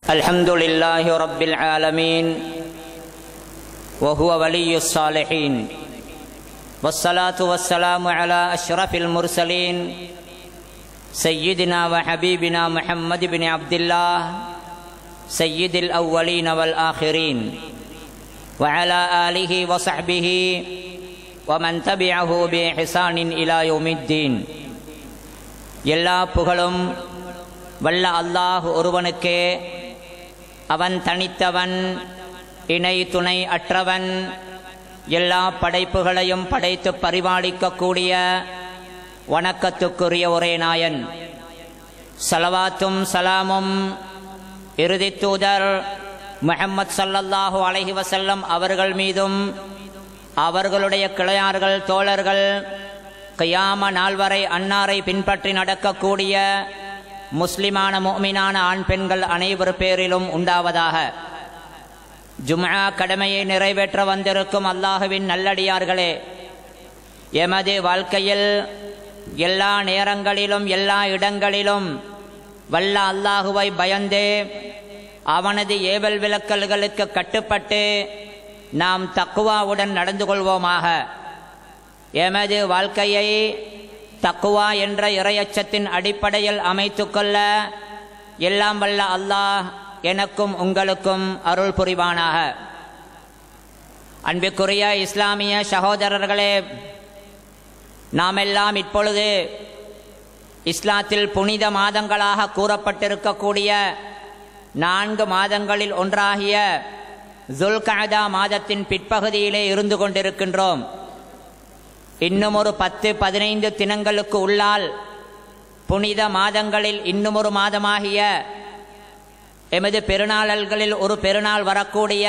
الحمد لله رب العالمين وهو ولي الصالحين والصلاة والسلام على أشرف المرسلين سيدنا وحبيبنا محمد بن عبد الله سيد الأولين والآخرين وعلى آله وصحبه ومن تبعه بإحسان إلى يوم الدين. எல்லா புகழும் வல்ல அல்லாஹ் ஒருவனுக்கே. அவன் தனித்தவன், இணை துணை அற்றவன், எல்லா படைப்புகளையும் படைத்து பரிபாலிக்கக்கூடிய வணக்கத்துக்குரிய ஒரே நாயன். ஸலவாத்தும் சலாமும் இறுதி தூதர் முஹம்மது ஸல்லல்லாஹு அலைஹி வஸல்லம் அவர்கள் மீதும் அவர்களுடைய கிளையார்கள் தோழர்கள் கியாம நாள் வரை அன்னாரை பின்பற்றி நடக்கக்கூடிய முஸ்லிமான முஃமினான ஆண் பெண்கள் அனைவர் பேரிலும் உண்டாவதாக. ஜும்ஆ கடமையை நிறைவேற்ற வந்திருக்கும் அல்லாஹுவின் நல்லடியார்களே, எமது வாழ்க்கையில் எல்லா நேரங்களிலும் எல்லா இடங்களிலும் வல்ல அல்லாஹுவை பயந்து அவனது ஏவல் விலக்கல்களுக்கு கட்டுப்பட்டு நாம் தக்குவாவுடன் நடந்து கொள்வோமாக. எமது வாழ்க்கையை தக்குவா என்ற இறையச்சத்தின் அடிப்படையில் அமைத்துக்கொள்ள எல்லாம் வல்ல அல்லாஹ் எனக்கும் உங்களுக்கும் அருள் புரிவானாக. அன்பிற்குரிய இஸ்லாமிய சகோதரர்களே, நாமெல்லாம் இப்பொழுது இஸ்லாத்தில் புனித மாதங்களாக கூறப்பட்டிருக்கக்கூடிய 4 மாதங்களில் ஒன்றாகிய துல்கஅதா மாதத்தின் பிற்பகுதியிலே இருந்து கொண்டிருக்கின்றோம். இன்னும் ஒரு 10-15 தினங்களுக்கு உள்ளால் புனித மாதங்களில் இன்னும் ஒரு மாதமாகிய எமது பெருநாள்களில் ஒரு பெருநாள் வரக்கூடிய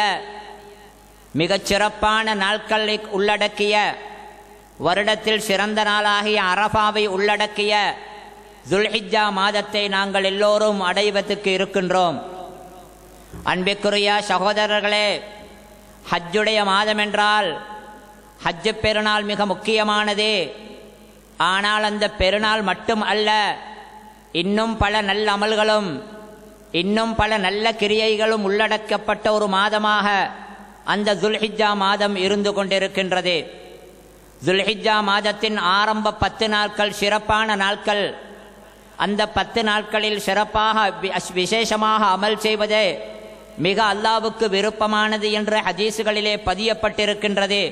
மிகச் சிறப்பான நாட்களை உள்ளடக்கிய, வருடத்தில் சிறந்த நாளாகிய அரஃபாவை உள்ளடக்கிய துல்ஹிஜ்ஜா மாதத்தை நாங்கள் எல்லோரும் அடைவதற்கு இருக்கின்றோம். அன்பிற்குரிய சகோதரர்களே, ஹஜ்ஜுடைய மாதம் என்றால் ஹஜ்ஜு பெருநாள் மிக முக்கியமானது. ஆனால் அந்த பெருநாள் மட்டும் அல்ல, இன்னும் பல நல்ல அமல்களும் இன்னும் பல நல்ல கிரியைகளும் உள்ளடக்கப்பட்ட ஒரு மாதமாக அந்த துல்ஹிஜ்ஜா மாதம் இருந்து கொண்டிருக்கின்றது. துல்ஹிஜ்ஜா மாதத்தின் ஆரம்ப 10 நாட்கள் சிறப்பான நாட்கள். அந்த 10 நாட்களில் சிறப்பாக விசேஷமாக அமல் செய்வது மிக அல்லாஹ்வுக்கு விருப்பமானது என்று ஹதீசுகளிலே பதியப்பட்டிருக்கின்றது.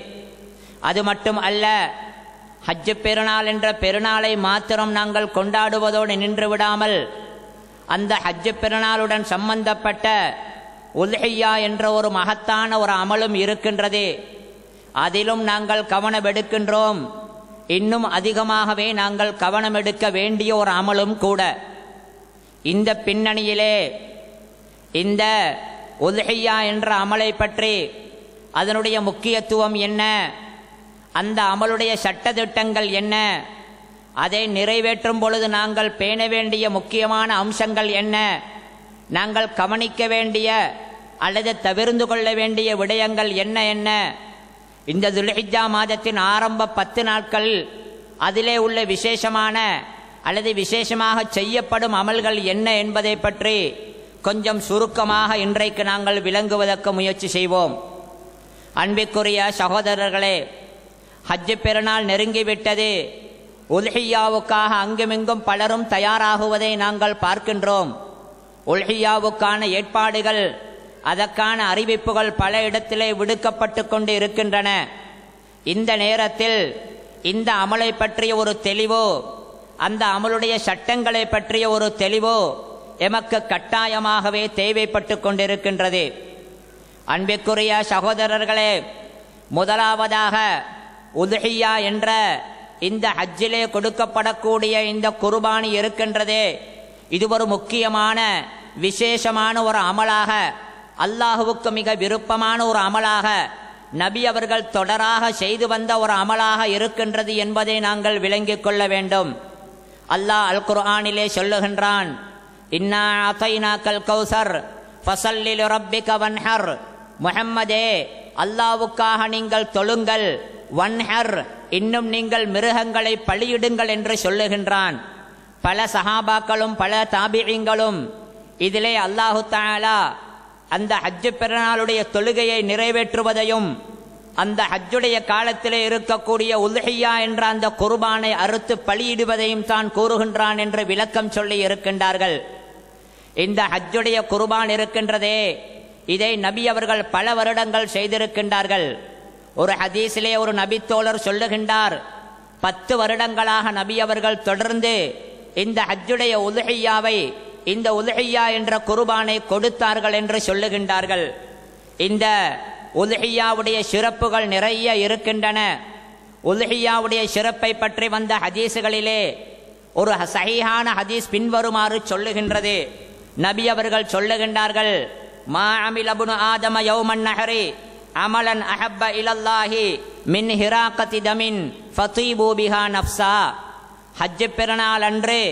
அது மட்டும் அல்ல, ஹஜ்ஜு பெருநாள் என்ற பெருநாளை மாத்திரம் நாங்கள் கொண்டாடுவதோடு நின்று விடாமல் அந்த ஹஜ்ஜு பெருநாளுடன் சம்பந்தப்பட்ட உல்ஹிய்யா என்ற ஒரு மகத்தான ஒரு அமலும் இருக்கின்றது. அதிலும் நாங்கள் கவனம் எடுக்கின்றோம். இன்னும் அதிகமாகவே நாங்கள் கவனம் எடுக்க வேண்டிய ஒரு அமலும் கூட. இந்த பின்னணியிலே இந்த உல்ஹிய்யா என்ற அமலை பற்றி, அதனுடைய முக்கியத்துவம் என்ன, அந்த அமலுடைய சட்டதிட்டங்கள் என்ன, அதை நிறைவேற்றும் பொழுது நாங்கள் பேண வேண்டிய முக்கியமான அம்சங்கள் என்ன, நாங்கள் கவனிக்க வேண்டிய அல்லது தவிர்த்து கொள்ள வேண்டிய விடயங்கள் என்ன என்ன, இந்த துல்ஹிஜ்ஜா மாதத்தின் ஆரம்ப 10 நாட்கள் அதிலே உள்ள விசேஷமான அல்லது விசேஷமாக செய்யப்படும் அமல்கள் என்ன என்பதை பற்றி கொஞ்சம் சுருக்கமாக இன்றைக்கு நாங்கள் விளங்குவதற்கு முயற்சி செய்வோம். அன்பிற்குரிய சகோதரர்களே, ஹஜ்ஜு பெருநாள் நெருங்கிவிட்டது. உல்ஹிய்யாவுக்காக அங்குமிங்கும் பலரும் தயாராகுவதை நாங்கள் பார்க்கின்றோம். உல்ஹிய்யாவுக்கான ஏற்பாடுகள், அதற்கான அறிவிப்புகள் பல இடத்திலே விடுக்கப்பட்டு கொண்டு இருக்கின்றன. இந்த நேரத்தில் இந்த அமலை பற்றிய ஒரு தெளிவோ, அந்த அமலுடைய சட்டங்களை பற்றிய ஒரு தெளிவோ எமக்கு கட்டாயமாகவே தேவைப்பட்டு கொண்டிருக்கின்றது. அன்பிற்குரிய சகோதரர்களே, முதலாவதாக உதுஹிய்யா என்ற இந்த ஹஜ்ஜிலே கொடுக்கப்படக்கூடிய இந்த குர்பானி இருக்கின்றதே, இது ஒரு முக்கியமான விசேஷமான ஒரு அமலாக, அல்லாஹுவுக்கு மிக விருப்பமான ஒரு அமலாக, நபி அவர்கள் தொடராக செய்து வந்த ஒரு அமலாக இருக்கின்றது என்பதை நாங்கள் விளங்கிக் கொள்ள வேண்டும். அல்லாஹ் அல் குர்ஆனிலே சொல்லுகின்றான், இன்னா அதைனாக்கல் கௌசர் ஃபஸல்லி லிரப்பிக வன்ஹர். முஹம்மதே, அல்லாஹ்வுக்காக நீங்கள் தொழுங்கள், வன்ஹர், இன்னும் நீங்கள் மிருகங்களை பலியிடுங்கள் என்று சொல்லுகின்றான். பல சஹாபாக்களும் பல தாபிஈங்களும் இதிலே அல்லாஹு தஆலா அந்த ஹஜ் பெருநாளுடைய தொழுகையை நிறைவேற்றுவதையும் அந்த ஹஜ்ஜுடைய காலத்திலே இருக்கக்கூடிய உல்ஹியா என்ற அந்த குர்பானை அறுத்து பலியிடுவதையும் தான் கூறுகின்றான் என்று விளக்கம் சொல்லி இருக்கின்றார்கள். இந்த ஹஜ்ஜுடைய குர்பான் இருக்கின்றதே, இதை நபி அவர்கள் பல வருடங்கள் செய்திருக்கின்றார்கள். ஒரு ஹதீஸிலே ஒரு நபித்தோழர் சொல்லுகின்றார், 10 வருடங்களாக நபி அவர்கள் தொடர்ந்து இந்த ஹஜ்ஜுடைய உல்ஹியாவை, இந்த உல்ஹியா என்ற குர்பானை கொடுத்தார்கள் என்று சொல்லுகின்றார்கள். இந்த உல்ஹியாவுடைய சிறப்புகள் நிறைய இருக்கின்றன. உல்ஹியாவுடைய சிறப்பை பற்றி வந்த ஹதீஸுகளிலே ஒரு சஹீஹான ஹதீஸ் பின்வருமாறு சொல்லுகின்றது. நபி அவர்கள் சொல்லுகின்றார்கள், மா அமில இப்னு ஆதம யௌமன் நஹரி அமலன் அஹப்ப இலல்லாஹி மின் ஹிராகதி தமின் ஃபதீபு பிஹா நஃப்ஸா. ஹஜ் பெருநாள் அன்று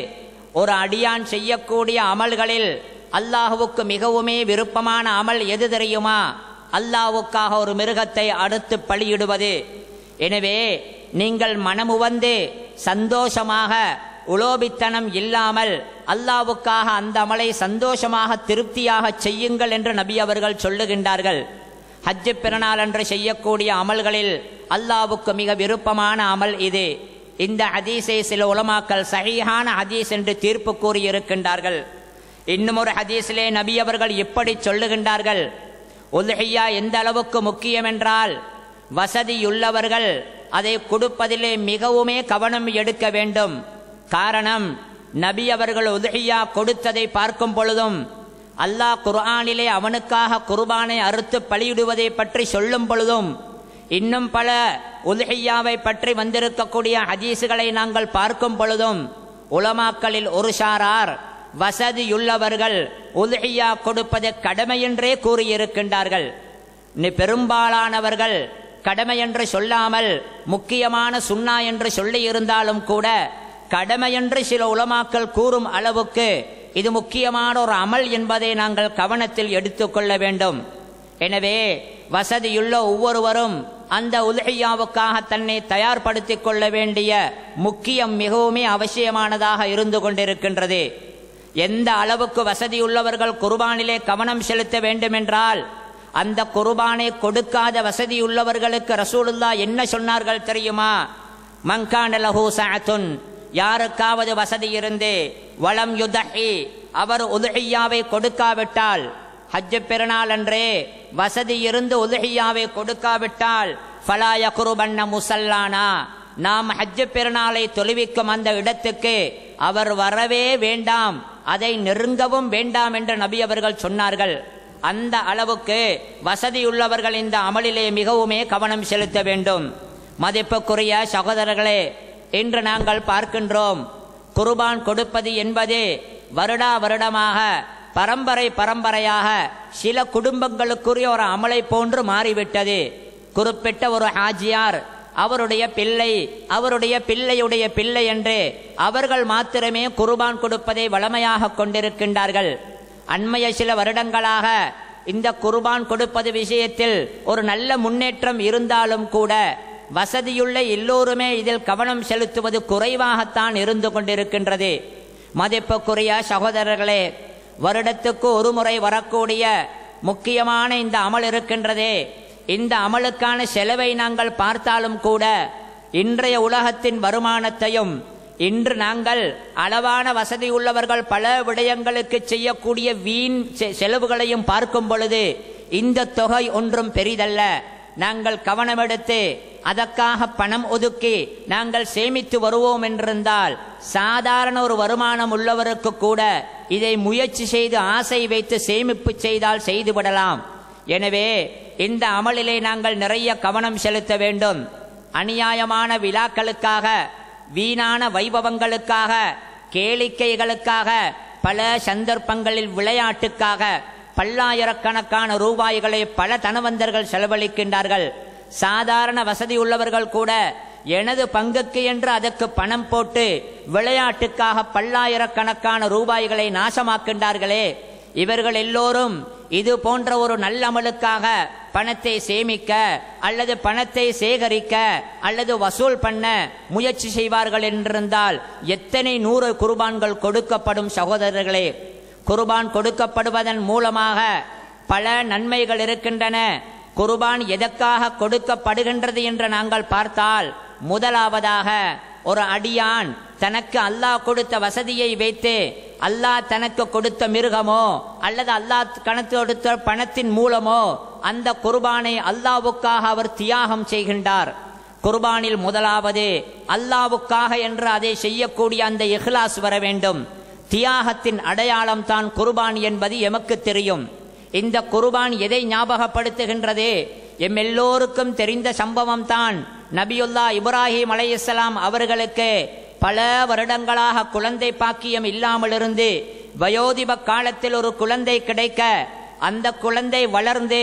ஒரு அடியான் செய்யக்கூடிய அமல்களில் அல்லாஹ்வுக்கு மிகவுமே விருப்பமான அமல் எது தெரியுமா? அல்லாஹ்வுக்காக ஒரு மிருகத்தை அறுத்து பலியிடுவது. எனவே நீங்கள் மனமுவந்து சந்தோஷமாக, உலோபித்தனம் இல்லாமல் அல்லாஹ்வுக்காக அந்த அமலை சந்தோஷமாக திருப்தியாக செய்யுங்கள் என்று நபி அவர்கள் சொல்லுகின்றார்கள். ஹஜ் பெருநாள் அன்று செய்யக்கூடிய அமல்களில் அல்லாஹ்வுக்கு மிக விருப்பமான அமல் இது. இந்த ஹதீஸை சில உலமாக்கள் சஹீஹான ஹதீஸ் என்று தீர்ப்பு கூறியிருக்கின்றார்கள். இன்னும் ஒரு ஹதீஸிலே நபி அவர்கள் இப்படி சொல்லுகின்றார்கள், உல்ஹியா எந்த அளவுக்கு முக்கியம் என்றால், வசதியுள்ளவர்கள் அதை கொடுப்பதிலே மிகவுமே கவனம் எடுக்க வேண்டும். காரணம், நபி அவர்கள் உல்ஹியா கொடுத்ததை பார்க்கும் பொழுதும், அல்லாஹ் குர்ஆனிலே அவனுக்காக குர்பானை அறுத்து பலியிடுவதை பற்றி சொல்லும் பொழுதும், இன்னும் பல உல்ஹியாவை பற்றி வந்திருக்கக்கூடிய ஹதீஸுகளை நாங்கள் பார்க்கும் பொழுதும், உலமாக்களில் ஒரு சாரார் வசதியுள்ளவர்கள் உல்ஹியா கொடுப்பது கடமை என்றே கூறியிருக்கின்றார்கள். பெரும்பாலானவர்கள் கடமை என்று சொல்லாமல் முக்கியமான சுன்னா என்று சொல்லி இருந்தாலும் கூட, கடமை என்று சில உலமாக்கள் கூறும் அளவுக்கு இது முக்கியமான ஒரு அமல் என்பதை நாங்கள் கவனத்தில் எடுத்துக்கொள்ள வேண்டும். எனவே வசதியுள்ள ஒவ்வொருவரும் அந்த உல்ஹியாவுக்காக தன்னை தயார்படுத்திக் கொள்ள வேண்டிய முக்கியம் மிகவுமே அவசியமானதாக இருந்து கொண்டிருக்கின்றது. எந்த அளவுக்கு வசதியுள்ளவர்கள் குர்பானிலே கவனம் செலுத்த வேண்டும் என்றால், அந்த குர்பானை கொடுக்காத வசதியுள்ளவர்களுக்கு ரசூலுல்லாஹ் என்ன சொன்னார்கள் தெரியுமா? மன்கான லஹு சஅத்துன், யாருக்காவது வசதி இருந்து வலம் யுதஹி, அவர் உல்ஹியாவை கொடுக்காவிட்டால், ஹஜ் பெருநாள் அன்றே வசதி இருந்து உல்ஹியாவை கொடுக்காவிட்டால், ஃபலா யக்ருபன்ன முஸல்லானா, நாம் ஹஜ் பெருநாளை தொழுவிக்கும் அந்த இடத்துக்கு அவர் வரவே வேண்டாம், அதை நெருங்கவும் வேண்டாம் என்று நபி அவர்கள் சொன்னார்கள். அந்த அளவுக்கு வசதியுள்ளவர்கள் இந்த அமலிலே மிகவுமே கவனம் செலுத்த வேண்டும். மதிப்புக்குரிய சகோதரர்களே, இன்று நாங்கள் பார்க்கின்றோம், குர்பான் கொடுப்பது என்பது வருடா வருடமாக பரம்பரையாக சில குடும்பங்களுக்குரிய ஒரு அமலை போன்று மாறிவிட்டது. குறிப்பிட்ட ஒரு ஹாஜியார், அவருடைய பிள்ளை, அவருடைய பிள்ளையுடைய பிள்ளை என்று அவர்கள் மாத்திரமே குர்பான் கொடுப்பதை வழமையாக கொண்டிருக்கின்றார்கள். அண்மைய சில வருடங்களாக இந்த குர்பான் கொடுப்பது விஷயத்தில் ஒரு நல்ல முன்னேற்றம் இருந்தாலும் கூட, வசதியுள்ள எல்லோருமே இதில் கவனம் செலுத்துவது குறைவாகத்தான் இருந்து கொண்டிருக்கின்றது. மதிப்புக்குரிய சகோதரர்களே, வருடத்துக்கு ஒரு முறை வரக்கூடிய முக்கியமான இந்த அமல் இருக்கின்றதே, இந்த அமலுக்கான செலவை நாங்கள் பார்த்தாலும் கூட, இன்றைய உலகத்தின் வருமானத்தையும், இன்று நாங்கள் அளவான வசதி உள்ளவர்கள் பல விடயங்களுக்கு செய்யக்கூடிய வீண் செலவுகளையும் பார்க்கும் பொழுது, இந்த தொகை ஒன்றும் பெரிதல்ல. நாங்கள் கவனமெடுத்து அதற்காக பணம் ஒதுக்கி நாங்கள் சேமித்து வருவோம் என்றிருந்தால், சாதாரண ஒரு வருமானம் உள்ளவருக்கு கூட இதை முயற்சி செய்து ஆசை வைத்து சேமிப்பு செய்தால் செய்துவிடலாம். எனவே இந்த அமலிலே நாங்கள் நிறைய கவனம் செலுத்த வேண்டும். அநியாயமான விழாக்களுக்காக, வீணான வைபவங்களுக்காக, கேளிக்கைகளுக்காக, பல சந்தர்ப்பங்களில் விளையாட்டுக்காக பல்லாயிரக்கணக்கான ரூபாய்களை பல தனவந்தர்கள் செலவழிக்கின்றார்கள். சாதாரண வசதி உள்ளவர்கள் கூட எனது பங்குக்கு என்று அதற்கு பணம் போட்டு விளையாட்டுக்காக பல்லாயிரக்கணக்கான ரூபாய்களை நாசமாக்கின்றார்களே, இவர்கள் எல்லோரும் இது போன்ற ஒரு நல்ல அமலுக்காக பணத்தை சேமிக்க அல்லது பணத்தை சேகரிக்க அல்லது வசூல் பண்ண முயற்சி செய்வார்கள் என்றிருந்தால் எத்தனை 100 குர்பான்கள் கொடுக்கப்படும் சகோதரர்களே. குர்பான் கொடுக்கப்படுவதன் மூலமாக பல நன்மைகள் இருக்கின்றன. குர்பான் எதற்காக கொடுக்கப்படுகின்றது என்று நாங்கள் பார்த்தால், முதலாவதாக ஒரு அடியான் தனக்கு அல்லாஹ் கொடுத்த வசதியை வைத்து அல்லாஹ் தனக்கு கொடுத்த மிருகமோ அல்லது அல்லாஹ் கணக்கு கொடுத்த பணத்தின் மூலமோ அந்த குர்பானை அல்லாஹ்வுக்காக அவர் தியாகம் செய்கின்றார். குர்பானில் முதலாவது அல்லாஹ்வுக்காக என்று அதை செய்யக்கூடிய அந்த இஹ்லாஸ் வர வேண்டும். தியாகத்தின் அடையாளம் தான் குர்பான் என்பது எமக்கு தெரியும். இந்த குர்பான் எதை ஞாபகப்படுத்துகின்றது? எல்லோருக்கும் தெரிந்த சம்பவம் தான். நபியுல்லா இப்ராஹிம் அலைஹிஸ்ஸலாம் அவர்களுக்கு பல வருடங்களாக குழந்தை பாக்கியம் இல்லாமல் இருந்து வயோதிப காலத்தில் ஒரு குழந்தை கிடைக்க, அந்த குழந்தை வளர்ந்து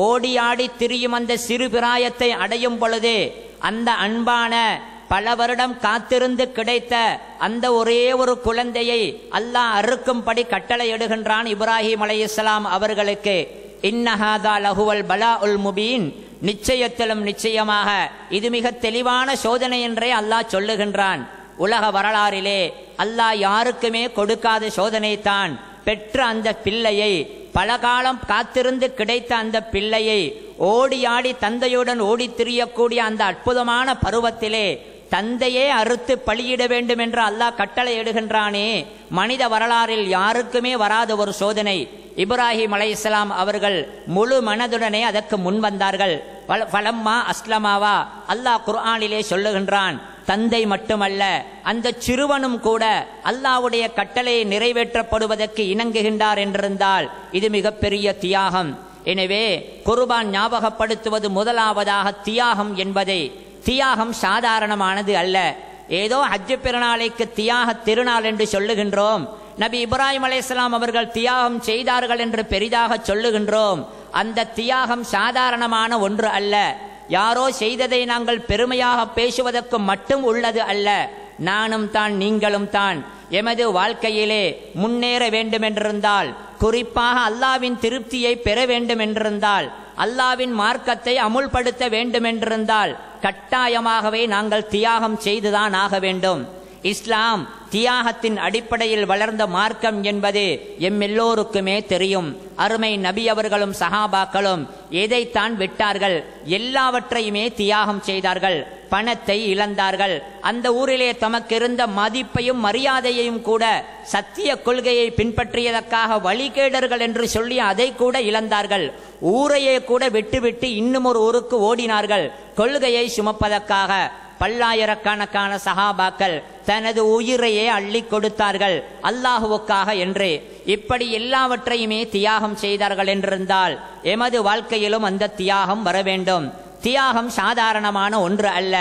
ஓடி ஆடி திரியும் அந்த சிறு பிராயத்தை அடையும் பொழுது அந்த அன்பான பல வருடம் காத்திருந்து கிடைத்த அந்த ஒரே ஒரு குழந்தையை அல்லாஹ் அறுக்கும்படி கட்டளை இடுகின்றான் இப்ராஹிம் அலைஹிஸ்ஸலாம் அவர்களுக்கு. இன்னஹாதா லஹுவல் பலாஉல் முபீன், நிச்சயத்திலும் நிச்சயமாக இது மிக தெளிவான சோதனை என்றே அல்லாஹ் சொல்லுகின்றான். உலக வரலாறிலே அல்லாஹ் யாருக்குமே கொடுக்காத சோதனை தான். பெற்ற அந்த பிள்ளையை, பல காலம் காத்திருந்து கிடைத்த அந்த பிள்ளையை ஓடி ஆடி தந்தையுடன் ஓடி திரியக்கூடிய அந்த அற்புதமான பருவத்திலே தந்தையே அறுத்து பலியிட வேண்டும் என்று அல்லாஹ் கட்டளை இடுகின்றானே, மனித வரலாறில் யாருக்குமே வராத ஒரு சோதனை. இப்ராஹிம் அலைஹிஸ்ஸலாம் அவர்கள் முழு மனதுடனே அதற்கு முன் வந்தார்கள். ஃபலம்மா அஸ்லமாவா, அல்லாஹ் குர்ஆனிலே சொல்லுகின்றான். தந்தை மட்டுமல்ல, அந்த சிறுவனும் கூட அல்லாஹ்வுடைய கட்டளையை நிறைவேற்றப்படுவதற்கு இணங்குகின்றார் என்றிருந்தால் இது மிகப்பெரிய தியாகம். எனவே குர்பான் ஞாபகப்படுத்துவது முதலாவதாக தியாகம் என்பதை. தியாகம் சாதாரணமானது அல்ல. ஏதோ ஹஜ் பெருநாளைக்கு தியாக திருநாள் என்று சொல்லுகின்றோம். நபி இப்ராஹிம் அலைஹிஸ்ஸலாம் அவர்கள் தியாகம் செய்தார்கள் என்று பெரிதாக சொல்லுகின்றோம். அந்த தியாகம் சாதாரணமான ஒன்று அல்ல. யாரோ செய்ததை நாங்கள் பெருமையாக பேசுவதற்கு மட்டும் உள்ளது அல்ல. நானும் தான் நீங்களும் தான் எமது வாழ்க்கையிலே முன்னேற வேண்டும் என்றிருந்தால், குறிப்பாக அல்லாஹ்வின் திருப்தியை பெற வேண்டும் என்றிருந்தால், அல்லாஹ்வின் மார்க்கத்தை அமுல்படுத்த வேண்டும் என்றிருந்தால் கட்டாயமாகவே நாங்கள் தியாகம் செய்துதான் ஆக வேண்டும். இஸ்லாம் தியாகத்தின் அடிப்படையில் வளர்ந்த மார்க்கம் என்பது எல்லோருக்குமே தெரியும். அருமை நபி அவர்களும் சஹாபாக்களும் எதைத்தான் விட்டார்கள்? எல்லாவற்றையுமே தியாகம் செய்தார்கள். பணத்தை இழந்தார்கள். அந்த ஊரிலே தமக்கு இருந்த மதிப்பையும் மரியாதையையும் கூட சத்திய கொள்கையை பின்பற்றியதற்காக வழிகேடர்கள் என்று சொல்லி அதை கூட இழந்தார்கள். ஊரையே கூட விட்டுவிட்டு இன்னும் ஒரு ஊருக்கு ஓடினார்கள் கொள்கையை சுமப்பதற்காக. பல்லாயிரக்கணக்கான சஹாபாக்கள் தனது உயிரையே அள்ளி கொடுத்தார்கள் அல்லாஹுவுக்காக என்று. இப்படி எல்லாவற்றையுமே தியாகம் செய்தார்கள் என்றிருந்தால் எமது வாழ்க்கையிலும் அந்த தியாகம் வர வேண்டும். தியாகம் சாதாரணமான ஒன்று அல்ல.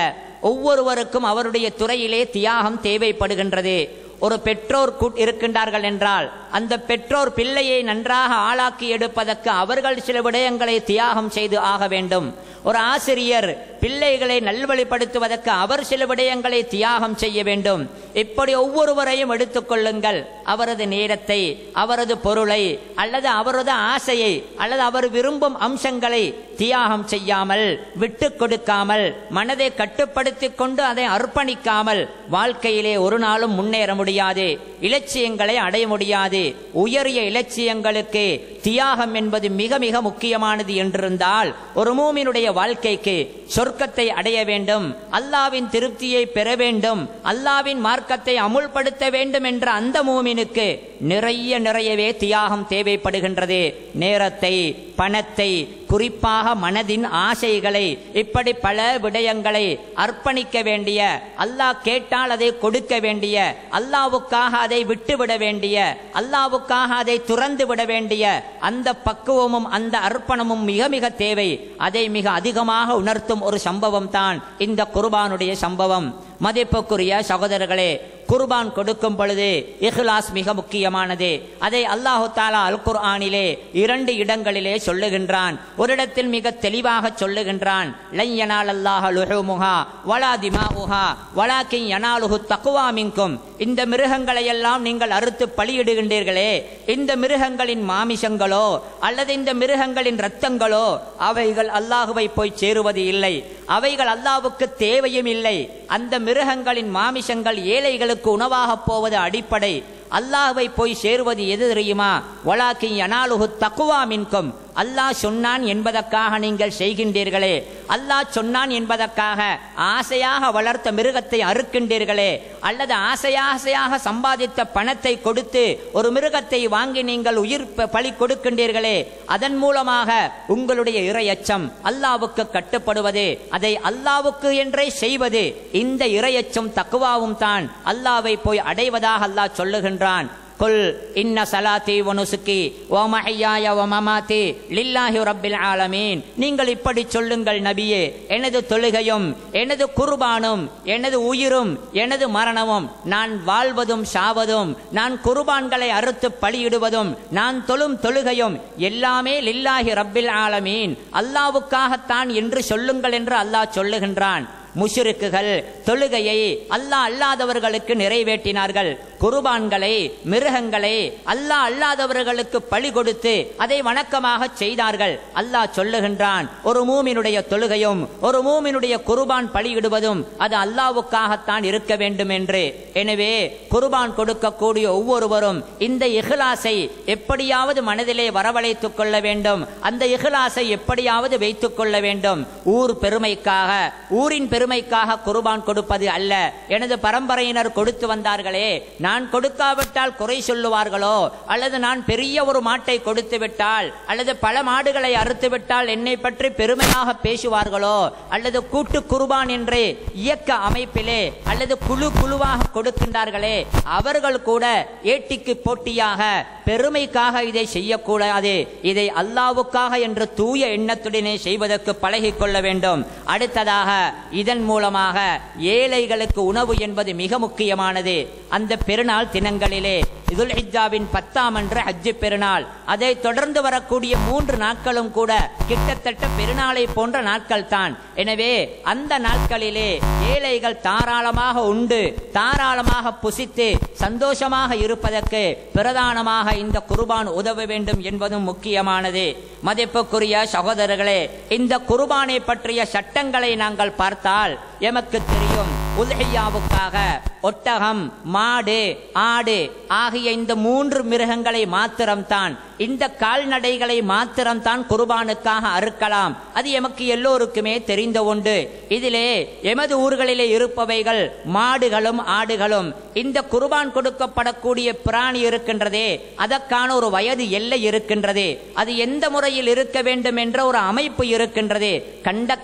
ஒவ்வொருவருக்கும் அவருடைய துறையிலே தியாகம் தேவைப்படுகின்றது. ஒரு பெற்றோர் இருக்கின்றார்கள் என்றால் அந்த பெற்றோர் பிள்ளையை நன்றாக ஆளாக்கி எடுப்பதற்கு அவர்கள் சில விடயங்களை தியாகம் செய்து ஆக வேண்டும். ஒரு ஆசிரியர் பிள்ளைகளை நல்வழிப்படுத்துவதற்கு அவர் சில விடயங்களை தியாகம் செய்ய வேண்டும். இப்படி ஒவ்வொருவரையும் எடுத்துக்கொள்ளுங்கள். அவரது நேரத்தை, அவரது பொருளை அல்லது அவரது ஆசையை அல்லது அவர் விரும்பும் அம்சங்களை தியாகம் செய்யாமல், விட்டு கொடுக்காமல், மனதை கட்டுப்படுத்தி கொண்டு அதை அர்ப்பணிக்காமல் வாழ்க்கையிலே ஒரு நாளும் முன்னேற முடியாது. இலட்சியங்களை அடைய முடியாது. உயரிய இலட்சியங்களுக்கு தியாகம் என்பது மிக மிக முக்கியமானது என்றிருந்தால் ஒரு மூமினுடைய வாழ்க்கைக்கு சொர்க்கத்தை அடைய வேண்டும், அல்லாஹ்வின் திருப்தியை பெற வேண்டும், அல்லாஹ்வின் மார்க்கத்தை அமுல்படுத்த வேண்டும் என்ற அந்த மூமினுக்கு நிறையவே தியாகம் தேவைப்படுகின்றது. நேரத்தை, பணத்தை, குறிப்பாக மனதின் ஆசைகளை, இப்படி பல விடயங்களை அர்ப்பணிக்க வேண்டிய, அல்லாஹ் கேட்டால் அதை கொடுக்க வேண்டிய, அல்லாஹ்வுக்காக அதை விட்டுவிட வேண்டிய, அல்லாஹ்வுக்காக அதை துறந்து விட வேண்டிய அந்த பக்குவமும் அந்த அர்ப்பணமும் மிக மிக தேவை. அதை மிக அதிகமாக உணர்த்தும் ஒரு சம்பவம் தான் இந்த குர்பானுடைய சம்பவம். மதிப்புக்குரிய சகோதரர்களே, குர்பான் கொடுக்கும் பொழுது இஹ்லாஸ் மிக முக்கியமானது. அதை அல்லாஹு தஆலா அல் குர்ஆனிலே 2 இடங்களிலே சொல்லுகின்றான். ஒரு இடத்தில் மிக தெளிவாக சொல்லுகின்றான், லன் யனாலல்லாஹ லுஹூமுஹா வலா திமாஉஹா வலாக்கின் யனாலுஹு தக்வா மின்கும். இந்த மிருகங்களை எல்லாம் நீங்கள் அறுத்து பலியிடுகின்றீர்களே, இந்த மிருகங்களின் மாமிசங்களோ அல்லது இந்த மிருகங்களின் இரத்தங்களோ அவைகள் அல்லாஹுவை போய் சேருவது இல்லை. அவைகள் அல்லாஹ்வுக்கு தேவையும் இல்லை. அந்த மிருகங்களின் மாமிசங்கள் ஏழைகளுக்கு உணவாக போவது அடிப்படை. அல்லாஹ்வை போய் சேருவது எது தெரியுமா? வலாக்கின் யனாலுஹு தக்வா மின்கும். அல்லாஹ் சொன்னான் என்பதற்காக நீங்கள் செய்கின்றீர்களே, அல்லாஹ் சொன்னான் என்பதற்காக ஆசையாக வளர்த்த மிருகத்தை அறுக்கின்றீர்களே, அல்லது ஆசையாக சம்பாதித்த பணத்தை கொடுத்து ஒரு மிருகத்தை வாங்கி நீங்கள் உயிர் பலி கொடுக்கின்றீர்களே, அதன் மூலமாக உங்களுடைய இறையச்சம் அல்லாஹ்வுக்கு கட்டுப்படுவது, அதை அல்லாஹ்வுக்கு என்றே செய்வது, இந்த இறையச்சம் தக்வாவும் தான் அல்லாஹ்வை போய் அடைவதாக அல்லாஹ் சொல்லுகின்றான். குல் இன்ன ஸலாத்தி வ நுசுகி வ மஹ்யாய வ மமாத்தி லில்லாஹி ரப்பில் ஆலமீன். நீங்கள் இப்படி சொல்லுங்கள் நபியே, எனது தொழுகையும் எனது குர்பானும் எனது உயிரும் எனது மரணமும், நான் வாழ்வதும் சாவதும், நான் குர்பான்களை அறுத்து பலியிடுவதும், நான் தொழும் தொழுகையும் எல்லாமே லில்லாஹி ரப்பில் ஆலமீன், அல்லாஹ்வுக்காகத்தான் என்று சொல்லுங்கள் என்று அல்லாஹ் சொல்லுகின்றான். முஷ்ரிக்குகள் தொழுகையை அல்லாஹ் அல்லாதவர்களுக்கு நிறைவேற்றினார்கள். குர்பான்களை மிருகங்களை அல்லாஹ் அல்லாதவர்களுக்கு பலி கொடுத்து அதை வணக்கமாக செய்தார்கள். அல்லாஹ் சொல்லுகின்றான், ஒரு மூமினுடைய தொழுகையும் ஒரு மூமினுடைய குர்பான் பலியிடுவதும் அது அல்லாஹ்வுக்காகத்தான் இருக்க வேண்டும் என்று. எனவே குர்பான் கொடுக்கக்கூடிய ஒவ்வொருவரும் இந்த இஹ்லாஸை எப்படியாவது மனதிலே வரவழைத்துக் கொள்ள வேண்டும். அந்த இஹ்லாஸை எப்படியாவது வைத்துக் கொள்ள வேண்டும். ஊர் பெருமைக்காக, ஊரின் பெருமைக்காக குர்பான் கொடுப்பது அல்ல. எனது பரம்பரையினர் கொடுத்து வந்தார்களே, நான் கொடுக்காவிட்டால் குறை சொல்லுவார்களோ, அல்லது நான் பெரிய ஒரு மாட்டை கொடுத்து விட்டால் அல்லது பல மாடுகளை அறுத்து விட்டால் என்னை பற்றி பெருமையாக பேசுவார்களோ, அல்லது கூட்டு குர்பான் என்று இயக்க அமைப்பிலே அல்லது குழுவாக கொடுக்கின்றார்களே, அவர்கள் கூட ஏட்டிக்கு போட்டியாக பெருமைக்காக இதை செய்யக்கூடாது. இதை அல்லாஹ்வுக்காக என்று தூய எண்ணத்துடனே செய்வதற்கு பழகிக் கொள்ள வேண்டும். அடுத்ததாக இதன் மூலமாக ஏழைகளுக்கு உணவு என்பது மிக முக்கியமானது. அந்த பெருநாள் தினங்களிலே துல்ஹிஜ்ஜாவின் 10ஆம் அன்று ஹஜ்ஜ் பெருநாள், அதை தொடர்ந்து வரக்கூடிய 3 நாட்களும் கூட கிட்டத்தட்ட பெருநாளை போன்ற நாட்கள் தான். எனவே அந்த நாட்களிலே ஏழைகள் தாராளமாக உண்டு தாராளமாக புசித்து சந்தோஷமாக இருப்பதற்கு பிரதானமாக இந்த குர்பான் உதவ வேண்டும் என்பதும் முக்கியமானது. மதிப்புக்குரிய சகோதரர்களே, இந்த குர்பானை பற்றிய சட்டங்களை நாங்கள் பார்த்தால் எமக்கு தெரியும். உல்ஹிய்யாவுக்காக ஒட்டகம், மாடு, ஆடு ஆகிய இந்த 3 மிருகங்களை மாத்திரம்தான், இந்த கால்நடைகளை மாத்திரம்தான் குர்பானுக்காக அறுக்கலாம். அது எமக்கு எல்லோருக்குமே தெரிந்த ஒன்று. இதிலே எமது ஊர்களிலே இருப்பவைகள் மாடுகளும் ஆடுகளும். இந்த குர்பான் கொடுக்கப்படக்கூடிய பிராணி இருக்கின்றதே, அதற்கான ஒரு வயது எல்லை இருக்கின்றது. அது எந்த முறையில் இருக்க வேண்டும் என்ற ஒரு அமைப்பு இருக்கின்றது.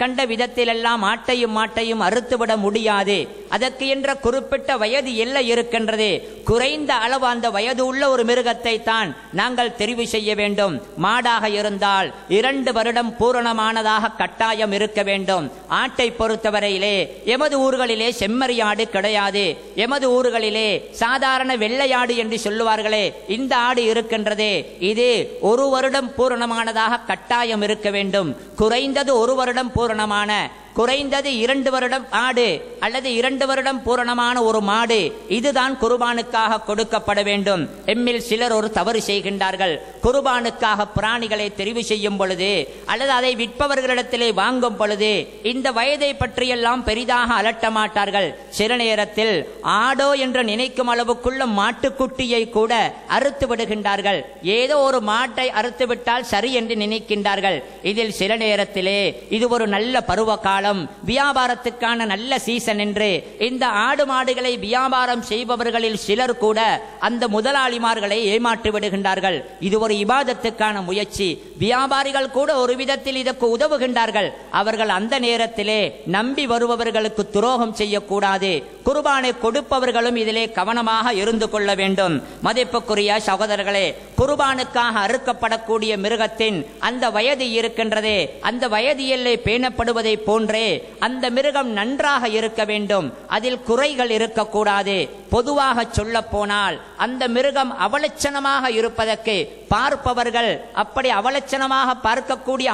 கண்ட விதத்திலெல்லாம் மாட்டையும் அறுத்துவிட முடியாது. அதற்கு என்ற குறிப்பிட்ட வயது எல்லை இருக்கின்றது. குறைந்த அளவு அந்த வயது உள்ள ஒரு மிருகத்தை தான் நாங்கள் தெரிவு செய்ய வேண்டும். மாடாக இருந்தால் 2 வருடம் பூரணமானதாக கட்டாயம் இருக்க வேண்டும். ஆட்டை பொறுத்தவரையிலே எமது ஊர்களிலே செம்மறியாடு கிடையாது. எமது ஊர்களிலே சாதாரண வெள்ளையாடு என்று சொல்லுவார்களே, இந்த ஆடு இருக்கின்றது. இது 1 வருடம் பூரணமானதாக கட்டாயம் இருக்க வேண்டும். குறைந்தது 1 வருடம் பூரணமான, குறைந்தது 2 வருடம் ஆடு அல்லது 2 வருடம் பூரணமான ஒரு மாடு, இதுதான் குர்பானுக்காக கொடுக்கப்பட வேண்டும். எம்மில் சிலர் ஒரு தவறு செய்கின்றார்கள். குர்பானுக்காக பிராணிகளை தெரிவு செய்யும் பொழுது அல்லது அதை விற்பவர்களிடத்திலே வாங்கும் பொழுது இந்த வயதை பற்றியெல்லாம் பெரிதாக அலட்ட மாட்டார்கள். சில நேரத்தில் ஆடோ என்று நினைக்கும் அளவுக்குள்ள மாட்டுக்குட்டியை கூட அறுத்து விடுகின்றார்கள். ஏதோ ஒரு மாட்டை அறுத்து விட்டால் சரி என்று நினைக்கின்றார்கள். இதில் சில நேரத்திலே இது ஒரு நல்ல பருவ காலம், வியாபாரத்துக்கான நல்ல சீசன் என்று இந்த ஆடு மாடுகளை வியாபாரம் செய்பவர்களில் சிலர் கூட அந்த முதலாளிமார்களை ஏமாற்றி விடுகின்றார்கள். இது ஒரு இபாதத்துக்கான முயற்சி. வியாபாரிகள் கூட ஒரு விதத்தில் இதற்கு உதவுகின்றார்கள். அவர்கள் அந்த நேரத்திலே நம்பி வருபவர்களுக்கு துரோகம் செய்யக்கூடாது. குர்பானை கொடுப்பவர்களும் இதிலே கவனமாக இருந்து கொள்ள வேண்டும். மதிப்புக்குரிய சகோதரர்களே, குர்பானுக்காக அறுக்கப்படக்கூடிய மிருகத்தின் அந்த வயது இருக்கின்றதே, அந்த வயது எல்லை பேணப்படுவதை போன்றே அந்த மிருகம் நன்றாக இருக்க வேண்டும். அதில் குறைகள் இருக்கக்கூடாது. பொதுவாக சொல்ல போனால் அந்த மிருகம் அவலட்சணமாக இருப்பதற்கு பார்ப்பவர்கள் அப்படி அவலட்சணமாக பார்க்கக்கூடிய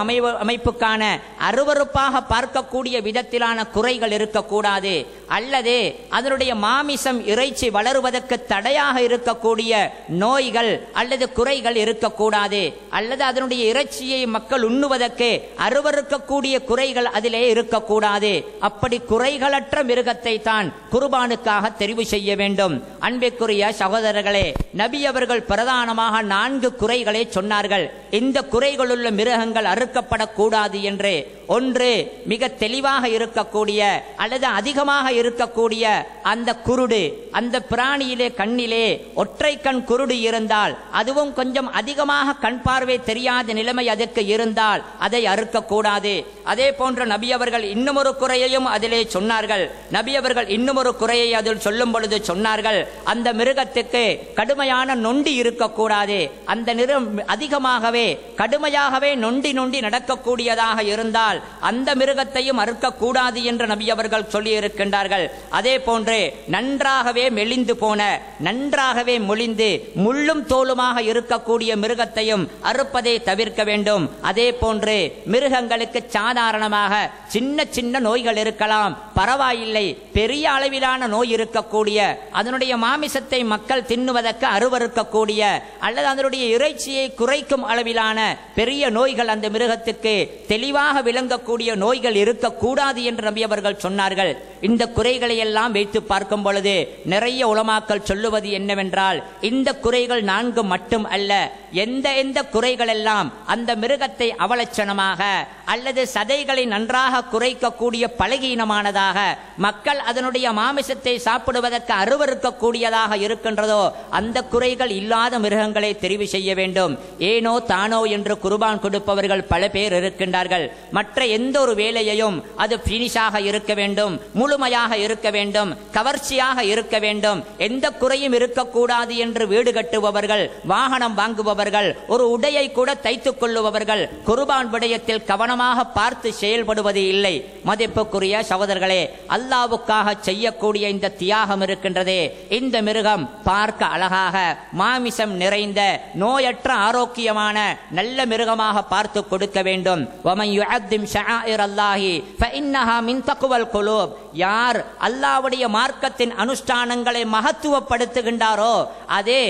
அமைப்புக்கான அருவருப்பாக பார்க்கக்கூடிய விதத்திலான குறைகள் இருக்கக்கூடாது. அல்லது அதனுடைய மாமிசம் இறைச்சி வளருவதற்கு தடையாக இருக்கக்கூடிய நோய்கள் அல்லது குறைகள் இருக்கக்கூடாது. அல்லது அதனுடைய இறைச்சியை மக்கள் உண்ணுவதற்கு அருவருக்கக்கூடிய குறைகள் அதிலே இருக்கக்கூடாது. அப்படி குறைகளற்ற மிருகத்தை தான் குர்பானுக்காக தெரிவு செய்ய வேண்டும். வேண்டும். அன்பிற்குரிய சகோதரர்களே, நபி அவர்கள் பிரதானமாக 4 குறைகளை சொன்னார்கள். இந்த குறைகளுள்ள மிருகங்கள் அறுக்கப்படக்கூடாது என்று. ஒன்று, மிக தெளிவாக இருக்கக்கூடிய அல்லது அதிகமாக இருக்கக்கூடிய அந்த குருடு, அந்த பிராணியிலே கண்ணிலே ஒற்றை கண் குருடு இருந்தால், அதுவும் கொஞ்சம் அதிகமாக கண் பார்வை தெரியாத நிலைமை அதற்கு இருந்தால் அதை அறுக்கக்கூடாது. அதே போன்ற நபி அவர்கள் இன்னும் ஒரு குறையையும் அதிலே சொன்னார்கள். நபி அவர்கள் இன்னும் ஒரு குறையை அதில் சொல்லும் பொழுது சொன்னார்கள், அந்த மிருகத்துக்கு கடுமையான நொண்டி இருக்கக்கூடாது. அந்த நிறம் அதிகமாகவே கடுமையாகவே நொண்டி நொண்டி நடக்கக்கூடியதாக இருந்தால் அந்த மிருகத்தையும் அறுக்கக்கூடாது என்று நபி அவர்கள் சொல்லி இருக்கின்றார்கள். அதே போன்று நன்றாகவே மெலிந்து போன, நன்றாகவே மொழிந்து முள்ளும் தோலுமாக இருக்கக்கூடிய மிருகத்தையும் அறுப்பதை தவிர்க்க வேண்டும். அதே போன்று மிருகங்களுக்கு சாதாரணமாக சின்ன சின்ன நோய்கள் இருக்கலாம், பரவாயில்லை. பெரிய அளவிலான நோய் இருக்கக்கூடிய, அதனுடைய மாமிசத்தை மக்கள் தின்னுவதற்கு அருவருக்கக்கூடிய அல்லது அதனுடைய இறைச்சியை குறைக்கும் அளவிலான பெரிய நோய்கள் அந்த மிருகத்துக்கு தெளிவாக விளங்கக்கூடிய நோய்கள் இருக்கக்கூடாது என்று நபி அவர்கள் சொன்னார்கள். இந்த குறைகளை எல்லாம் வைத்து பார்க்கும் பொழுது நிறைய உலமாக்கள் சொல்லுவது என்னவென்றால், இந்த குறைகள் 4 மட்டும் அல்ல, எந்த குறைகள் எல்லாம் அந்த மிருகத்தை அவலட்சணமாக அல்லது சதைகளை நன்றாக குறைக்கக்கூடிய பலகீனமானதாக, மக்கள் அதனுடைய மாமிசத்தை சாப்பிடுவதற்கு அருவருக்கக்கூடியதாக இருக்கின்றதோ அந்த குறைகள் இல்லாத மிருகங்களை தெரிவு செய்ய வேண்டும். ஏனோ தானோ என்று குர்பான் கொடுப்பவர்கள் பல பேர் இருக்கின்றார்கள். மற்ற எந்த ஒரு வேலையையும் அது பினிஷாக இருக்க வேண்டும், முழுமையாக இருக்க வேண்டும், கவர்ச்சியாக இருக்க வேண்டும், எந்த குறையும் இருக்கக்கூடாது என்று வீடு கட்டுபவர்கள், வாகனம் வாங்குபவர்கள், ஒரு உடையை கூட தைத்துக் கொள்ளுபவர்கள் குர்பான் விடயத்தில் கவனமாக பார்த்து செயல்படுவது இல்லை. மதிப்புக்குரிய சகோதரர்களே, அல்லாஹ்வுக்காக செய்யக்கூடிய இந்த தியாகம் இருக்கின்றதே, இந்த மிருகம் பார்க்க அழகாக மாமிசம் நிறைந்த நோயற்ற ஆரோக்கியமான நல்ல மிருகமாக பார்த்து கொடுக்க வேண்டும். வமன் யுஅத்திம் ஷஆயிர் அல்லாஹி ஃபஇன்னஹா மின் தக்வல் குலூப். யார் அல்லாஹ்வுடைய மார்க்கத்தின் அனுஷ்டானங்களை மகத்துவப்படுத்துகின்றாரோ அதே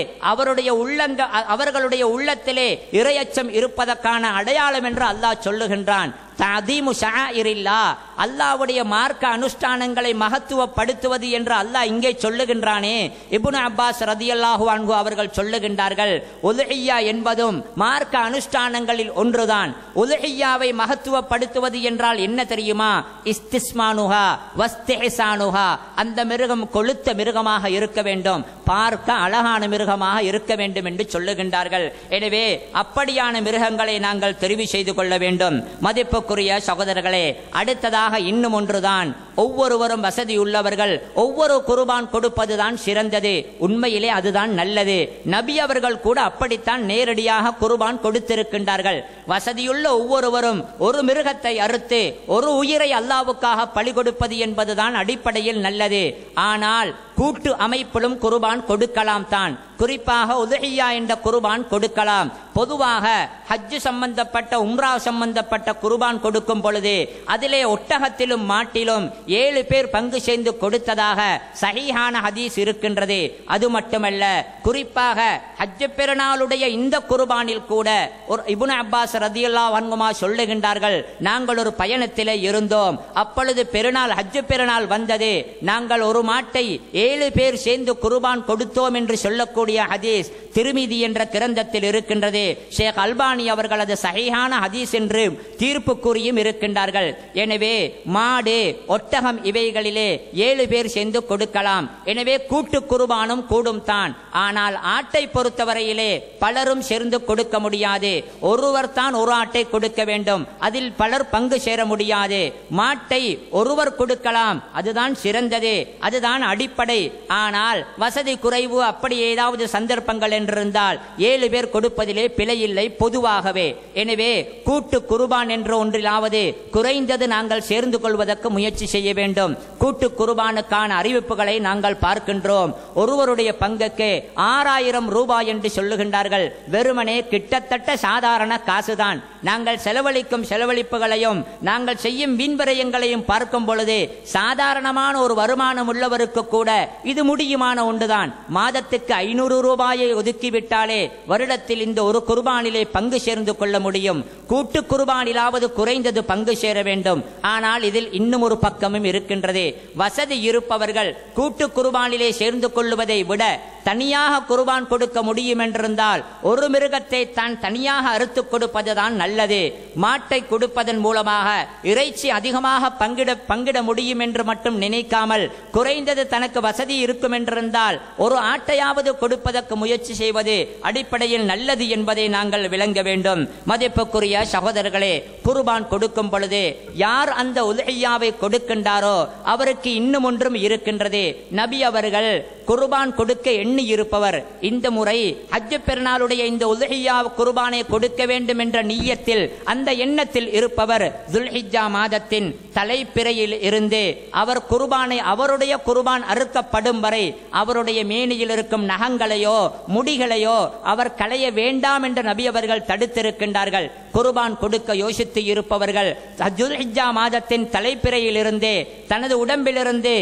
அவர்களுடைய உள்ளத்திலே இறையச்சம் இருப்பதற்கான அடையாளம் என்று அல்லாஹ் சொல்லுகின்றான். தஅதீமு ஷஆயிரில்லாஹ், அல்லாஹ்வுடைய மார்க்க அனுஷ்டானங்களை மகத்துவப்படுத்துவது என்று அல்லாஹ் இங்கே சொல்லுகின்றானே. இப்னு அப்பாஸ் ரலியல்லாஹு அன்ஹு அவர்கள் சொல்லுகின்றார்கள், உல்ஹிய்யா என்பதும் மார்க்க அனுஷ்டானங்களில் ஒன்றுதான். உல்ஹிய்யாவை மகத்துவப்படுத்துவது என்றால் என்ன தெரியுமா? இஸ்திஸ்மானுஹா வஸ்திஹ்சானுஹா. அந்த மிருகம் கொழுத்த மிருகமாக இருக்க வேண்டும், பார்க்க அழகான மிருகமாக இருக்க வேண்டும் என்று சொல்லுகின்றார்கள். எனவே அப்படியான மிருகங்களை நாங்கள் தெரிவு செய்து கொள்ள வேண்டும். மதிப்புக்குரிய சகோதரர்களே, அடுத்ததாக இன்னும் ஒன்றுதான், ஒவ்வொருவரும் வசதி உள்ளவர்கள் ஒவ்வொரு குர்பான் கொடுப்பதுதான் சிறந்தது. உண்மையிலே அதுதான் நல்லது. நபி அவர்கள் கூட அப்படித்தான் நேரடியாக குர்பான் கொடுத்திருக்கின்றார்கள். வசதியுள்ள ஒவ்வொருவரும் ஒரு மிருகத்தை அறுத்து ஒரு உயிரை அல்லாஹ்வுக்காக பலி கொடுப்பது என்பதுதான் அடிப்படையில் நல்லது. ஆனால் கூட்டு அமைப்பிலும் குர்பான் கொடுக்கலாம் தான். குறிப்பாக உதுஹிய்யா என்ற குர்பான் கொடுக்கலாம். பொதுவாக ஹஜ் சம்பந்தப்பட்ட உம்ரா சம்பந்தப்பட்ட குர்பான் கொடுக்கும் பொழுது அதிலே ஒட்டகத்திலும் மாட்டிலும் 7 பேர் பங்கு சேர்ந்து கொடுத்ததாக சஹீஹான ஹதீஸ் இருக்கின்றது. அது மட்டுமல்ல, குறிப்பாக ஹஜ் பெருநாளுடைய இந்த குர்பானில் கூட ஒரு இப்னு அப்பாஸ் ரலியல்லாஹு அன்ஹுமா சொல்லுகின்றார்கள், நாங்கள் ஒரு பயணத்திலே இருந்தோம். அப்பொழுது பெருநாள், ஹஜ் பெருநாள் வந்தது. நாங்கள் ஒரு மாட்டை 7 பேர் சேர்ந்து குர்பான் கொடுத்தோம் என்று சொல்லக்கூடிய ஹதீஸ் திருமிதி என்ற கிரந்தத்தில் இருக்கின்றது. ஷேக் அல்பானி அவர்கள் அது சஹீஹான ஹதீஸ் என்று தீர்ப்பு கூறியும் இருக்கின்றார்கள். எனவே மாடு, ஒட்டகம் இவைகளிலே 7 பேர் சேர்ந்து கொடுக்கலாம். எனவே கூட்டு குர்பானும் கூடும் தான். ஆனால் ஆட்டை பொறுத்தவரையிலே பலரும் சேர்ந்து கொடுக்க முடியாது. ஒருவர் தான் ஒரு ஆட்டை கொடுக்க வேண்டும், அதில் பலர் பங்கு சேர முடியாது. மாட்டை ஒருவர் கொடுக்கலாம், அதுதான் சிறந்தது, அதுதான் அடிப்படை. ஆனால் வசதி குறைவு அப்படி ஏதாவது சந்தர்ப்பங்கள் என்றிருந்தால் 7 பேர் கொடுப்பதிலே பிழையில்லை பொதுவாகவே. எனவே கூட்டு குர்பான் என்ற ஒன்றிலாவது குறைந்தது நாங்கள் சேர்ந்து கொள்வதற்கு முயற்சி செய்ய வேண்டும். கூட்டு குர்பானுக்கான அறிவிப்புகளை நாங்கள் பார்க்கின்றோம். ஒருவருடைய பங்குக்கு 6000 ரூபாய் என்று சொல்லுகின்றார்கள். வெறுமனே கிட்டத்தட்ட சாதாரண காசுதான். நாங்கள் செலவழிக்கும் செலவழிப்புகளையும் நாங்கள் செய்யும் வீண்விரயங்களையும் பார்க்கும் பொழுது சாதாரணமான ஒரு வருமானம் உள்ளவருக்கு கூட இது முடியுமான ஒன்றுதான். மாதத்துக்கு 500 ரூபாயை ஒதுக்கிவிட்டாலே வருடத்தில் இந்த ஒரு குர்பானிலே பங்கு சேர்ந்து கொள்ள முடியும். கூட்டு குர்பானிலாவது குறைந்தது பங்கு சேர வேண்டும். ஆனால் இதில் இன்னும் ஒரு பக்கமும் இருக்கின்றது. வசதி இருப்பவர்கள் கூட்டு குர்பானிலே சேர்ந்து கொள்வதை விட தனியாக குர்பான் கொடுக்க முடியும் என்றிருந்தால் ஒரு மிருகத்தை தான் தனியாக அறுத்து கொடுப்பதுதான் நல்லது. மாட்டை கொடுப்பதன் மூலமாக இறைச்சி அதிகமாக பங்கிட முடியும் என்று மட்டும் நினைக்காமல் குறைந்தது தனக்கு வசதி இருக்கும் என்றிருந்தால் ஒரு ஆட்டையாவது கொடுப்பதற்கு முயற்சி செய்வது அடிப்படையில் நல்லது என்பதை நாங்கள் விளங்க வேண்டும். மதிப்புக்குரிய சகோதரர்களே, குர்பான் கொடுக்கும் பொழுது யார் அந்த உத்ஹியாவை கொடுக்கின்றாரோ அவருக்கு இன்னும் ஒன்றும் இருக்கின்றது. நபி அவர்கள் குர்பான் கொடுக்க எண்ணி இருப்பவர் இந்த முறை ஹஜ் பெருநாளுடைய இந்த உத்ஹியா குர்பானை கொடுக்க வேண்டும் என்ற நிய்யத்தில் அந்த எண்ணத்தில் இருப்பவர் துல்ஹிஜ்ஜா மாதத்தின் தலைப்பிறையில் இருந்து அவர் குர்பானை அவருடைய குர்பான் அறுக்கப்படும் வரை அவருடைய மேனியில் இருக்கும் நகங்களையோ முடிகளையோ அவர் களைய வேண்டாம் என்று நபி அவர்கள் தடுத்திருக்கின்றார்கள். குர்பான் கொடுக்க யோசித்து இருப்பவர்கள் துல்ஹிஜ்ஜா மாதத்தின் தலைப்பிறையில் இருந்தே தனது உடம்பிலிருந்து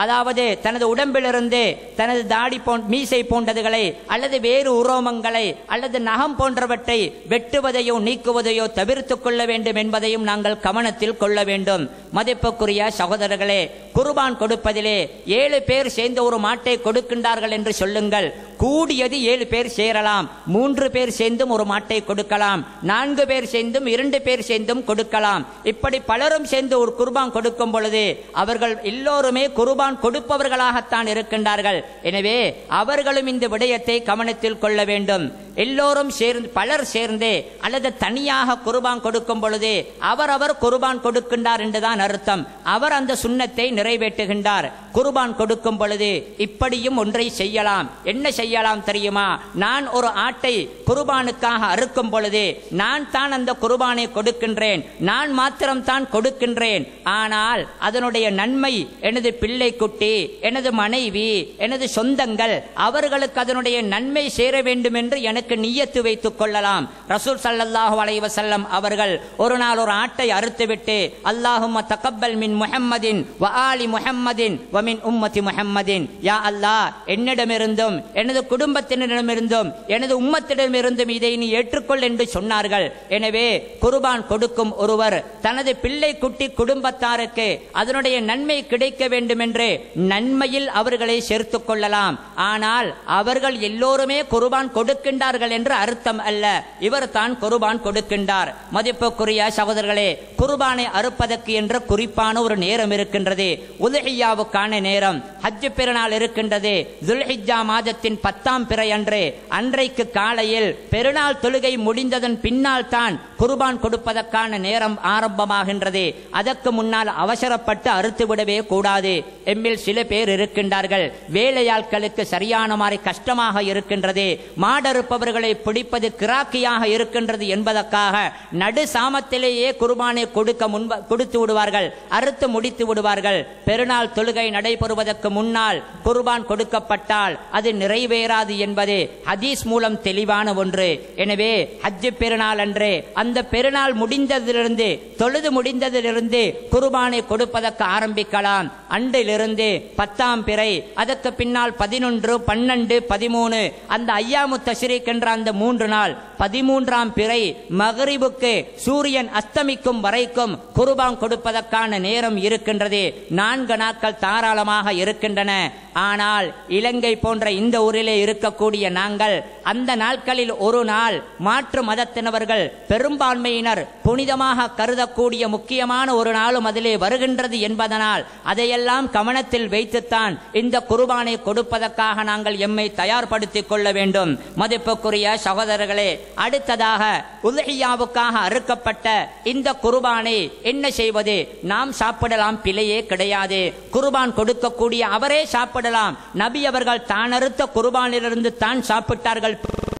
அதாவது தனது உடம்பிலிருந்து தனது தாடி மீசை போன்றதுகளை அல்லது வேறு உரோமங்களை அல்லது நகம் போன்றவற்றை வெட்டுவதையோ நீக்குவதையோ தவிர்த்துக் கொள்ள வேண்டும் என்பதையும் நாங்கள் கவனத்தில் கொள்ள வேண்டும். மதிப்புக்குரிய சகோதரர்களே, குர்பான் கொடுப்பதிலே 7 பேர் சேர்ந்து ஒரு மாட்டை கொடுக்கின்றார்கள் என்று சொல்லுங்கள். கூடியது 7 பேர் சேரலாம். 3 பேர் சேர்ந்தும் ஒரு மாட்டை கொடுக்கலாம். 4 பேர் சேர்ந்தும் 2 பேர் சேர்ந்தும் கொடுக்கலாம். இப்படி பலரும் சேர்ந்து ஒரு குர்பான் கொடுக்கும் பொழுது அவர்கள் எல்லோருமே குர்பான் கொடுப்பவர்களாகத்தான் இருக்கின்றார்கள். எனவே அவர்களும் இந்த விடயத்தை கவனத்தில் கொள்ள வேண்டும். எல்லோரும் சேர்ந்து பலர் சேர்ந்து அல்லது தனியாக குர்பான் கொடுக்கும் பொழுது அவர் குர்பான் கொடுக்கின்றார் என்றுதான் அர்த்தம். அவர் அந்த சுன்னத்தை நிறைவேற்றுகின்றார். குர்பான் கொடுக்கும் பொழுது இப்படியும் ஒன்றை செய்யலாம். என்ன செய்யலாம் தெரியுமா? நான் ஒரு ஆட்டை குர்பானுக்காக அறுக்கும் பொழுது நான் தான் அந்த குர்பானை கொடுக்கின்றேன், நான் மாத்திரம் தான் கொடுக்கின்றேன். ஆனால் அதனுடைய நன்மை எனது பிள்ளை குட்டி, எனது மனைவி, எனது சொந்தங்கள் அவர்களுக்கு அதனுடைய நன்மை சேர வேண்டும் என்று எனக்கு நிய்யத்து வைத்துக் கொள்ளலாம். ரசூல் ஸல்லல்லாஹு அலைஹி வஸல்லம் அவர்கள் ஒரு நாள் ஒரு ஆட்டை அறுத்துவிட்டு அல்லாஹும்ம தகப்பல் மின் முஹம்மதின் வ ஆலி முஹம்மதின் வ மின் உம்மத்தி முஹம்மதின், யா அல்லாஹ் என்னிடமிருந்தும் எனது குடும்பத்தினரிடமிருந்தும் எனது உம்மத்திடமிருந்தும் இதை நீ ஏற்றுக்கொள் என்று சொன்னார்கள். எனவே குர்பான் கொடுக்கும் ஒருவர் தனது பிள்ளை குட்டி குடும்பத்தாருக்கு அதனுடைய நன்மை கிடைக்க வேண்டும் என்று நன்மையில் அவர்களை சேர்த்துக் கொள்ளலாம். ஆனால் அவர்கள் எல்லோருமே குர்பான் கொடுக்கின்றார்கள் என்று அர்த்தம் அல்ல. இவர் தான் குர்பான் கொடுக்கின்றார். மதிப்புக்குரிய சகோதரர்களே, குர்பானை அறுப்பதற்கு என்ற குறிப்பான ஒரு நேரம் இருக்கின்றது. உத்ஹியாவுக்கான நேரம். ஹஜ் பெருநாள் இருக்கின்றது. துல்ஹிஜ்ஜா மாதத்தின் 10ஆம் பிறை அன்றைக்கு காலையில் பெருநாள் தொழுகை முடிந்ததன் பின்னால் தான் குர்பான் கொடுப்பதற்கான நேரம் ஆரம்பமாகின்றது. அதற்கு முன்னால் அவசரப்பட்டு அறுத்து விடவே கூடாது. எம்மில் சில பேர் இருக்கின்றார்கள், வேலையாட்களுக்கு சரியான மாதிரி கஷ்டமாக இருக்கின்றது, மாடறுப்பவர்களை பிடிப்பது கிராக்கியாக இருக்கின்றது என்பதற்காக நடு சாமத்திலேயே குர்பானை கொடுத்து விடுவார்கள், அறுத்து முடித்து விடுவார்கள். பெருநாள் தொழுகை நடைபெறுவதற்கு முன்னால் குர்பான் கொடுக்கப்பட்டால் அது நிறைவேறாது என்பது ஹதீஸ் மூலம் தெளிவான ஒன்று. எனவே ஹஜ் பெருநாள் அன்று அந்த பெருநாள் முடிந்ததிலிருந்து தொழுது முடிந்ததிலிருந்து குர்பானை கொடுப்பதற்கு ஆரம்பிக்கலாம். அன்றிலிருந்து 10ஆம் பிறை, அதற்கு பின்னால் 11, 12, 13 அந்த ஐயாமு தஷ்ரீக் என்ற அந்த 3 நாள், 13ஆம் பிறை மக்ரிபுக்கு சூரியன் அஸ்தமிக்கும் வரைக்கும் குர்பான் கொடுப்பதற்கான நேரம் இருக்கின்றது. 4 நாட்கள் தாராளமாக இருக்கின்றன. ஆனால் இலங்கை போன்ற இந்த ஊரிலே இருக்கக்கூடிய நாங்கள் அந்த நாட்களில் ஒரு நாள் மாற்று மதத்தினவர்கள் பெரும்பான்மையினர் புனிதமாக கருதக்கூடிய முக்கியமான ஒரு நாளும் அதிலே வருகின்றது என்பதனால் அதையெல்லாம் கவனத்தில் வைத்துத்தான் இந்த குர்பானை கொடுப்பதற்காக நாங்கள் எம்மை தயார்படுத்திக் கொள்ள வேண்டும். மதிப்புக்குரிய சகோதரர்களே, அடுத்ததாக உத்ஹியாவுக்காக அறுக்கப்பட்ட இந்த குர்பானை என்ன செய்வது? நாம் சாப்பிடலாம், பிழையே கிடையாது. குர்பான் கொடுக்கக்கூடிய அவரே சாப்பிடலாம். நபி அவர்கள் தான் அறுத்த குர்பானிலிருந்து தான் சாப்பிட்டார்கள்.